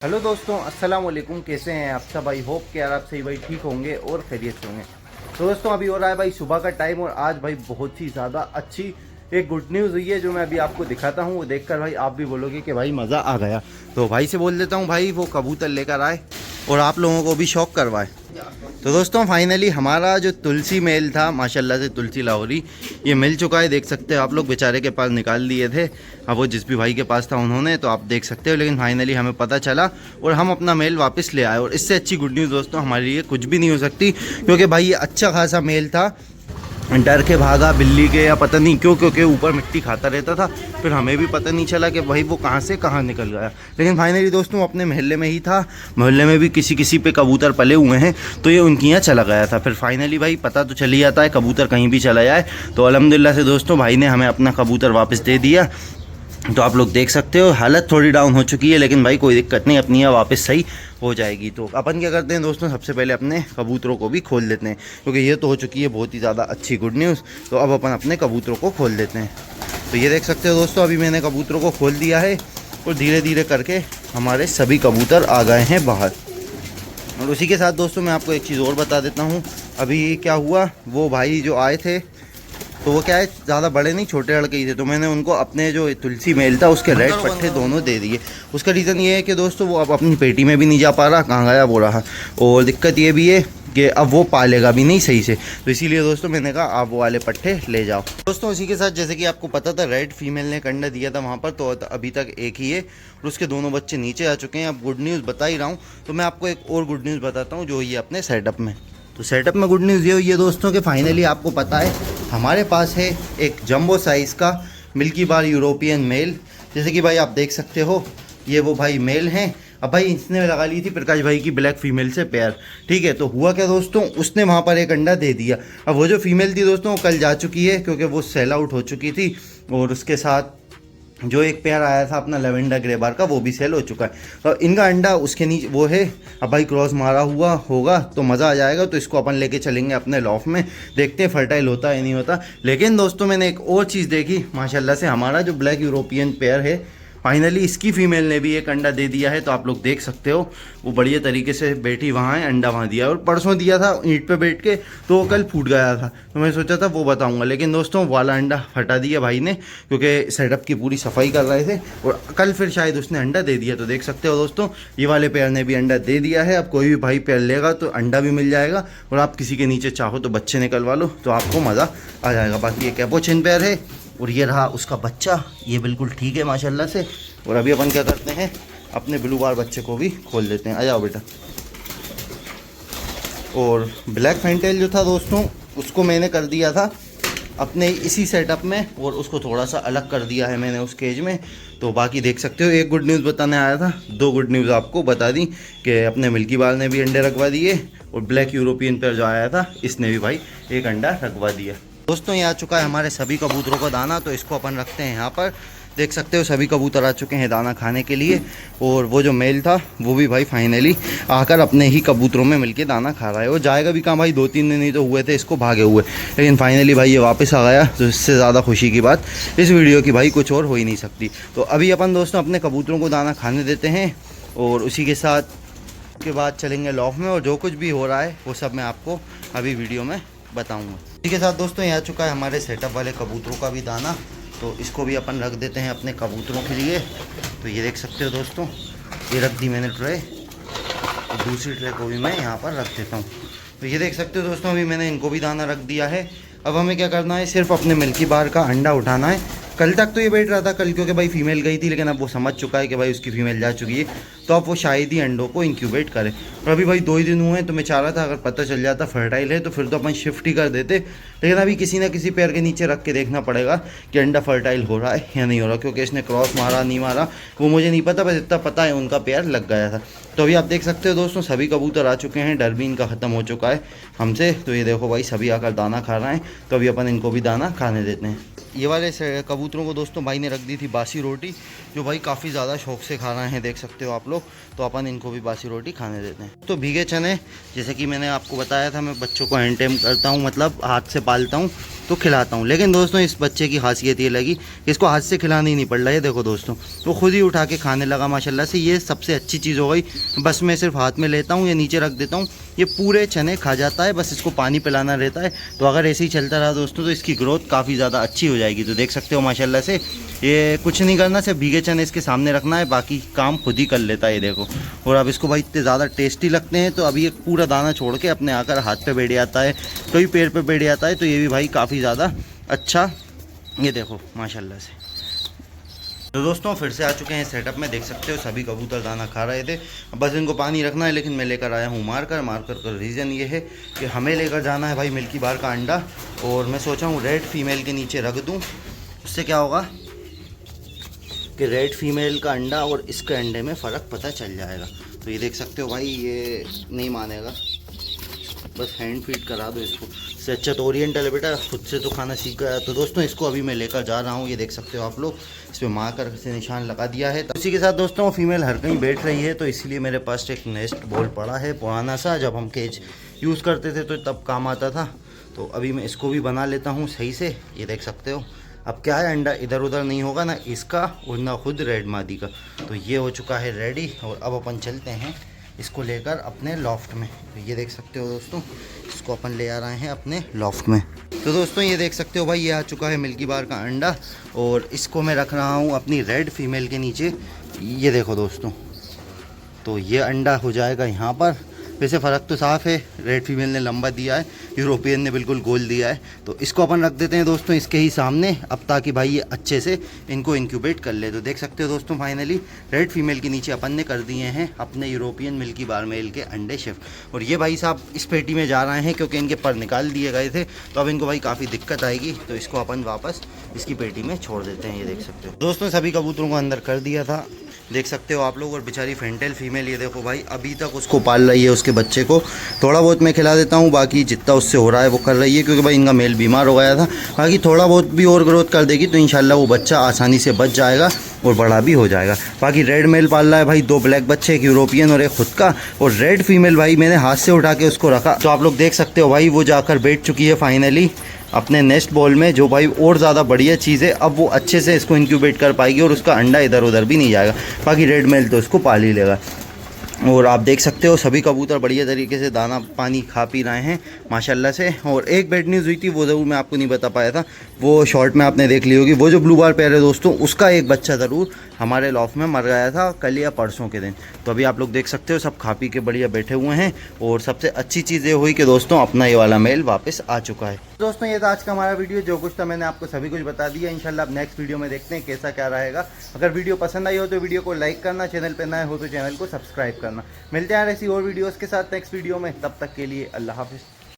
Hello दोस्तों, अस्सलाम वालेकुम। कैसे हैं आप सब? भाई होप कि यार आप सही भाई ठीक होंगे और खैरियत से होंगे। तो दोस्तों अभी हो रहा है भाई सुबह का टाइम और आज भाई बहुत ही ज़्यादा अच्छी एक गुड न्यूज़ हुई है जो मैं अभी आपको दिखाता हूँ। वो देखकर भाई आप भी बोलोगे कि भाई मज़ा आ गया। तो भाई से बोल देता हूँ भाई वो कबूतर लेकर आए और आप लोगों को भी शौक करवाए। तो दोस्तों फाइनली हमारा जो तुलसी मेल था, माशाल्लाह से तुलसी लाहौरी, ये मिल चुका है। देख सकते हो आप लोग, बेचारे के पास निकाल लिए थे। अब वो जिस भी भाई के पास था उन्होंने, तो आप देख सकते हो। लेकिन फाइनली हमें पता चला और हम अपना मेल वापस ले आए। और इससे अच्छी गुड न्यूज़ दोस्तों हमारे लिए कुछ भी नहीं हो सकती, क्योंकि भाई ये अच्छा खासा मेल था। डर के भागा बिल्ली के या पता नहीं क्यों, क्योंकि ऊपर मिट्टी खाता रहता था। फिर हमें भी पता नहीं चला कि भाई वो कहाँ से कहाँ निकल गया। लेकिन फाइनली दोस्तों अपने मोहल्ले में ही था। मोहल्ले में भी किसी किसी पे कबूतर पले हुए हैं, तो ये उनके यहाँ चला गया था। फिर फाइनली भाई पता तो चल ही जाता है, कबूतर कहीं भी चला जाए। तो अल्हम्दुलिल्लाह से दोस्तों भाई ने हमें अपना कबूतर वापस दे दिया। तो आप लोग देख सकते हो हालत थोड़ी डाउन हो चुकी है, लेकिन भाई कोई दिक्कत नहीं, अपनी यहाँ वापस सही हो जाएगी। तो अपन क्या करते हैं दोस्तों, सबसे पहले अपने कबूतरों को भी खोल देते हैं, क्योंकि ये तो हो चुकी है बहुत ही ज़्यादा अच्छी गुड न्यूज़। तो अब अपन अपने कबूतरों को खोल देते हैं। तो ये देख सकते हो दोस्तों, अभी मैंने कबूतरों को खोल दिया है और धीरे धीरे करके हमारे सभी कबूतर आ गए हैं बाहर। और उसी के साथ दोस्तों मैं आपको एक चीज़ और बता देता हूँ। अभी क्या हुआ, वो भाई जो आए थे तो वो क्या है, ज़्यादा बड़े नहीं, छोटे लड़के ही थे। तो मैंने उनको अपने जो तुलसी मेल था उसके रेड पट्टे दोनों दे दिए। उसका रीज़न ये है कि दोस्तों वो अब अपनी पेटी में भी नहीं जा पा रहा, कहाँ गया वो रहा। और दिक्कत ये भी है कि अब वो पालेगा भी नहीं सही से। तो इसीलिए दोस्तों मैंने कहा आप वो वाले पट्टे ले जाओ। दोस्तों इसी के साथ जैसे कि आपको पता था, रेड फीमेल ने एक अंडा दिया था वहाँ पर, तो अभी तक एक ही है और उसके दोनों बच्चे नीचे आ चुके हैं। अब गुड न्यूज़ बता ही रहा हूँ, तो मैं आपको एक और गुड न्यूज़ बताता हूँ जो ये अपने सेटअप में। तो सेटअप में गुड न्यूज़ ये हुई है दोस्तों कि फाइनली आपको पता है हमारे पास है एक जंबो साइज़ का मिल्की बार यूरोपियन मेल। जैसे कि भाई आप देख सकते हो, ये वो भाई मेल हैं। अब भाई इसने लगा ली थी प्रकाश भाई की ब्लैक फीमेल से पैर, ठीक है। तो हुआ क्या दोस्तों, उसने वहाँ पर एक अंडा दे दिया। अब वो जो फीमेल थी दोस्तों वो कल जा चुकी है, क्योंकि वो सेल आउट हो चुकी थी। और उसके साथ जो एक पेयर आया था अपना लेवेंडर ग्रे बार का, वो भी सेल हो चुका है। तो इनका अंडा उसके नीचे वो है। अब भाई क्रॉस मारा हुआ होगा तो मज़ा आ जाएगा। तो इसको अपन लेके चलेंगे अपने लॉफ्ट में, देखते हैं फर्टाइल होता है नहीं होता। लेकिन दोस्तों मैंने एक और चीज़ देखी, माशाल्लाह से हमारा जो ब्लैक यूरोपियन पेयर है, फाइनली इसकी फीमेल ने भी एक अंडा दे दिया है। तो आप लोग देख सकते हो वो बढ़िया तरीके से बैठी वहाँ है, अंडा वहाँ दिया। और परसों दिया था ईंट पे बैठ के, तो वो कल फूट गया था। तो मैं सोचा था वो बताऊंगा, लेकिन दोस्तों वाला अंडा हटा दिया भाई ने, क्योंकि सेटअप की पूरी सफाई कर रहे थे। और कल फिर शायद उसने अंडा दे दिया। तो देख सकते हो दोस्तों, ये वाले पेयर ने भी अंडा दे दिया है। अब कोई भी भाई पेयर लेगा तो अंडा भी मिल जाएगा, और आप किसी के नीचे चाहो तो बच्चे निकलवा लो, तो आपको मज़ा आ जाएगा। बाकी ये कैपोचिन पेयर है और ये रहा उसका बच्चा, ये बिल्कुल ठीक है माशाल्लाह से। और अभी अपन क्या करते हैं, अपने ब्लू बार बच्चे को भी खोल देते हैं। आ जाओ बेटा। और ब्लैक फैंटेल जो था दोस्तों, उसको मैंने कर दिया था अपने इसी सेटअप में, और उसको थोड़ा सा अलग कर दिया है मैंने उस केज में। तो बाकी देख सकते हो, एक गुड न्यूज़ बताने आया था, दो गुड न्यूज़ आपको बता दी कि अपने मिल्की बार ने भी अंडे रखवा दिए, और ब्लैक यूरोपियन पर जो आया था इसने भी भाई एक अंडा रखवा दिया। दोस्तों ये आ चुका है हमारे सभी कबूतरों का दाना, तो इसको अपन रखते हैं यहाँ पर। देख सकते हो सभी कबूतर आ चुके हैं दाना खाने के लिए। और वो जो मेल था वो भी भाई फाइनली आकर अपने ही कबूतरों में मिलके दाना खा रहा है। वो जाएगा भी कहाँ भाई, 2-3 दिन ही तो हुए थे इसको भागे हुए, लेकिन फाइनली भाई ये वापस आ गया। तो इससे ज़्यादा खुशी की बात इस वीडियो की भाई कुछ और हो ही नहीं सकती। तो अभी अपन दोस्तों अपने कबूतरों को दाना खाने देते हैं, और उसी के साथ के बाद चलेंगे लॉफ्ट में, और जो कुछ भी हो रहा है वो सब मैं आपको अभी वीडियो में बताऊँगा। इसी के साथ दोस्तों ये आ चुका है हमारे सेटअप वाले कबूतरों का भी दाना, तो इसको भी अपन रख देते हैं अपने कबूतरों के लिए। तो ये देख सकते हो दोस्तों, ये रख दी मैंने ट्रे, और दूसरी ट्रे को भी मैं यहाँ पर रख देता हूँ। तो ये देख सकते हो दोस्तों, अभी मैंने इनको भी दाना रख दिया है। अब हमें क्या करना है, सिर्फ अपने मिल्की बार का अंडा उठाना है। कल तक तो ये बैठ रहा था, कल क्योंकि भाई फीमेल गई थी, लेकिन अब वो समझ चुका है कि भाई उसकी फीमेल जा चुकी है, तो अब वो शायद ही अंडों को इंक्यूबेट करे। और अभी भाई 2 ही दिन हुए हैं, तो मैं चाह रहा था अगर पता चल जाता फर्टाइल है तो फिर तो अपन शिफ्ट ही कर देते। लेकिन अभी किसी ना किसी पैर के नीचे रख के देखना पड़ेगा कि अंडा फर्टाइल हो रहा है या नहीं हो रहा, क्योंकि इसने क्रॉस मारा नहीं मारा वो मुझे नहीं पता, बस इतना पता है उनका पैर लग गया था। तो अभी आप देख सकते हो दोस्तों, सभी कबूतर आ चुके हैं, डर भी इनका ख़त्म हो चुका है हमसे। तो ये देखो भाई सभी आकर दाना खा रहे हैं, तो अभी अपन इनको भी दाना खाने देते हैं। ये वाले कबूतरों को दोस्तों भाई ने रख दी थी बासी रोटी, जो भाई काफ़ी ज़्यादा शौक से खा रहे हैं, देख सकते हो आप लोग। को, तो अपन इनको भी बासी रोटी खाने देते हैं। तो भीगे चने जैसे कि मैंने आपको बताया था, मैं बच्चों को हैंड करता हूँ, मतलब हाथ से पालता हूँ तो खिलाता हूँ। लेकिन दोस्तों इस बच्चे की खासियत ये लगी कि इसको हाथ से खिलाना ही नहीं पड़ रहा है। देखो दोस्तों, तो खुद ही उठा के खाने लगा माशाल्लाह से। ये सबसे अच्छी चीज़ हो गई। बस मैं सिर्फ हाथ में लेता हूँ या नीचे रख देता हूँ, ये पूरे चने खा जाता है, बस इसको पानी पिलाना रहता है। तो अगर ऐसे ही चलता रहा दोस्तों तो इसकी ग्रोथ काफ़ी ज़्यादा अच्छी हो जाएगी। तो देख सकते हो माशाल्लाह से, ये कुछ नहीं करना, सिर्फ भीगे चने इसके सामने रखना है, बाकी काम खुद ही कर लेता है। देखो, और अब इसको भाई इतने ज़्यादा टेस्टी लगते हैं, तो अभी ये पूरा दाना छोड़ के अपने आकर हाथ पे बैठ जाता है, कभी पैर पे बैठ जाता है। तो ये भी भाई काफ़ी ज़्यादा अच्छा, ये देखो माशाल्लाह से। तो दोस्तों फिर से आ चुके हैं सेटअप में, देख सकते हो सभी कबूतर दाना खा रहे थे। बस इनको पानी रखना है, लेकिन मैं लेकर आया हूँ मार कर। रीज़न ये है कि हमें लेकर जाना है भाई मिल्की बार का अंडा, और मैं सोचा हूँ रेड फीमेल के नीचे रख दूँ। उससे क्या होगा कि रेड फीमेल का अंडा और इसके अंडे में फ़र्क पता चल जाएगा। तो ये देख सकते हो भाई, ये नहीं मानेगा, बस हैंड फीड करा दो इसको। इससे अच्छा तो ओरिएंटल है बेटा, खुद से तो खाना सीख गया। तो दोस्तों इसको अभी मैं लेकर जा रहा हूँ, ये देख सकते हो आप लोग, इस पर मार्कर से निशान लगा दिया है। तो इसी के साथ दोस्तों फीमेल हर कहीं बैठ रही है, तो इसलिए मेरे पास एक नेस्ट बॉल पड़ा है पुराना सा, जब हम केज यूज़ करते थे तो तब काम आता था। तो अभी मैं इसको भी बना लेता हूँ सही से, ये देख सकते हो। अब क्या है, अंडा इधर उधर नहीं होगा ना इसका और ना खुद रेड मादी का। तो ये हो चुका है रेडी, और अब अपन चलते हैं इसको लेकर अपने लॉफ्ट में। तो ये देख सकते हो दोस्तों, इसको अपन ले आ रहे हैं अपने लॉफ्ट में। तो दोस्तों ये देख सकते हो भाई, ये आ चुका है मिल्की बार का अंडा, और इसको मैं रख रहा हूँ अपनी रेड फीमेल के नीचे। ये देखो दोस्तों, तो ये अंडा हो जाएगा यहाँ पर। वैसे फ़र्क तो साफ़ है, रेड फीमेल ने लंबा दिया है, यूरोपियन ने बिल्कुल गोल दिया है। तो इसको अपन रख देते हैं दोस्तों इसके ही सामने अब, ताकि भाई ये अच्छे से इनको इंक्यूबेट कर ले। तो देख सकते हो दोस्तों, फाइनली रेड फीमेल के नीचे अपन ने कर दिए हैं अपने यूरोपियन मिल्की बार मेल के अंडे शिफ्ट। और ये भाई साहब इस पेटी में जा रहे हैं क्योंकि इनके पर निकाल दिए गए थे, तो अब इनको भाई काफ़ी दिक्कत आएगी। तो इसको अपन वापस इसकी पेटी में छोड़ देते हैं। ये देख सकते हो दोस्तों, सभी कबूतरों को अंदर कर दिया था, देख सकते हो आप लोग। और बेचारी फेंटेल फीमेल, ये देखो भाई, अभी तक उसको पाल रही है, उसके बच्चे को। थोड़ा बहुत मैं खिला देता हूँ, बाकी जितना उससे हो रहा है वो कर रही है, क्योंकि भाई इनका मेल बीमार हो गया था। बाकी थोड़ा बहुत भी और ग्रोथ कर देगी तो इंशाल्लाह वो बच्चा आसानी से बच जाएगा और बड़ा भी हो जाएगा। बाकी रेड मेल पाल रहा है भाई, 2 ब्लैक बच्चे, एक यूरोपियन और एक खुद का। और रेड फीमेल भाई मैंने हाथ से उठा के उसको रखा, तो आप लोग देख सकते हो भाई वो जाकर बैठ चुकी है फाइनली अपने नेस्ट बॉल में, जो भाई और ज़्यादा बढ़िया चीज़ है। अब वो अच्छे से इसको इंक्यूबेट कर पाएगी और उसका अंडा इधर उधर भी नहीं जाएगा। बाकी रेड मेल तो उसको पाल ही लेगा। और आप देख सकते हो सभी कबूतर बढ़िया तरीके से दाना पानी खा पी रहे हैं माशाल्लाह से। और एक बैड न्यूज़ हुई थी, वो ज़रूर मैं आपको नहीं बता पाया था, वो शॉर्ट में आपने देख ली होगी। वो जो ब्लू बार पेयर है दोस्तों, उसका एक बच्चा ज़रूर हमारे लॉफ्ट में मर गया था कल या परसों के दिन। तो अभी आप लोग देख सकते हो सब खा पी के बढ़िया बैठे हुए हैं। और सबसे अच्छी चीज़ ये हुई कि दोस्तों अपना ये वाला मेल वापस आ चुका है। दोस्तों ये था आज का हमारा वीडियो, जो कुछ था मैंने आपको सभी कुछ बता दिया। इंशाल्लाह अब नेक्स्ट वीडियो में देखते हैं कैसा क्या रहेगा। अगर वीडियो पसंद आई हो तो वीडियो को लाइक करना, चैनल पर नए हो तो चैनल को सब्सक्राइब करना। मिलते हैं ऐसी और वीडियोस के साथ नेक्स्ट वीडियो में, तब तक के लिए अल्लाह हाफिज़।